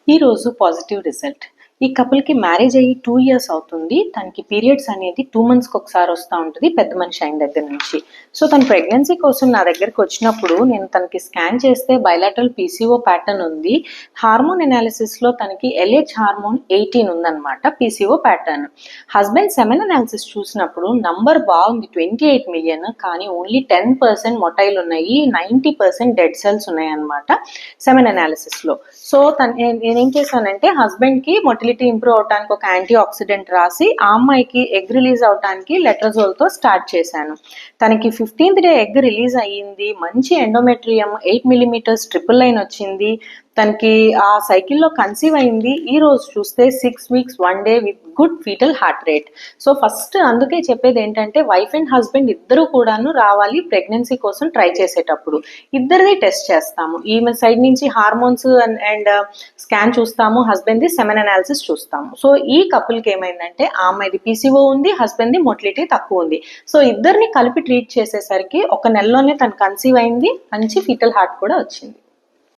ఈరోజు positive result. ఈ కపుల్‌కి marriage అయ్యి 2 ఇయర్స్ అవుతుంది. తనకి పీరియడ్స్ అనేది 2 మంత్స్‌కి ఒకసారి వస్తా ఉంటది పెద్ద మనిషి అయిన దగ్గర నుంచి. సో, తను ప్రెగ్నెన్సీ కోసం నా దగ్గరికి వచ్చినప్పుడు నేను తనకి స్కాన్ చేస్తే బైలాటరల్ పీసీఓ ప్యాటర్న్ ఉంది. హార్మోన్ అనాలిసిస్‌లో తనకి ఎల్‌హెచ్ హార్మోన్ 18 ఉందన్నమాట PCO pattern. Husband semen analysis చూసినప్పుడు నంబర్ బాగుంది 28 మిలియన్, కానీ ఓన్లీ 10% మొటైల్ ఉన్నాయి. 90% డెడ్ సెల్స్ ఉన్నాయన్నమాట సెమెన్ అనాలిసిస్‌లో. సో, నేనేం చేశానంటే హస్బెండ్‌కి మొటిలిటీ ఇంప్రూవ్ అవడానికి ఒక యాంటీ ఆక్సిడెంట్ రాసి ఆ అమ్మాయికి ఎగ్ రిలీజ్ అవడానికి లెట్రజోల్‌తో స్టార్ట్ చేశాను. తనకి 15th డే ఎగ్ రిలీజ్ అయ్యింది. మంచి ఎండోమెట్రియం 8 మిల్లీమీటర్స్ ట్రిపుల్ లైన్ వచ్చింది. తనకి ఆ సైకిల్లో కన్సీవ్ అయింది. ఈ రోజు చూస్తే 6 weeks 1 day with good foetal heart rate. So first అందుకే చెప్పేది ఏంటంటే వైఫ్ అండ్ హస్బెండ్ ఇద్దరు కూడాను రావాలి ప్రెగ్నెన్సీ కోసం ట్రై చేసేటప్పుడు. ఇద్దరిది టెస్ట్ చేస్తాము. ఈమె సైడ్ నుంచి హార్మోన్స్ అండ్ స్కాన్ చూస్తాము, హస్బెండ్ది సెమెన్ అనాలిసిస్ చూస్తాము. సో ఈ కపుల్కి ఏమైందంటే ఆ అమ్మాయిది పీసీఓ ఉంది, హస్బెండ్ది మొటిలిటీ తక్కువ ఉంది. సో ఇద్దరిని కలిపి ట్రీట్ చేసేసరికి ఒక నెలలోనే తను కన్సీవ్ అయింది, మంచి ఫీటల్ హార్ట్ కూడా వచ్చింది.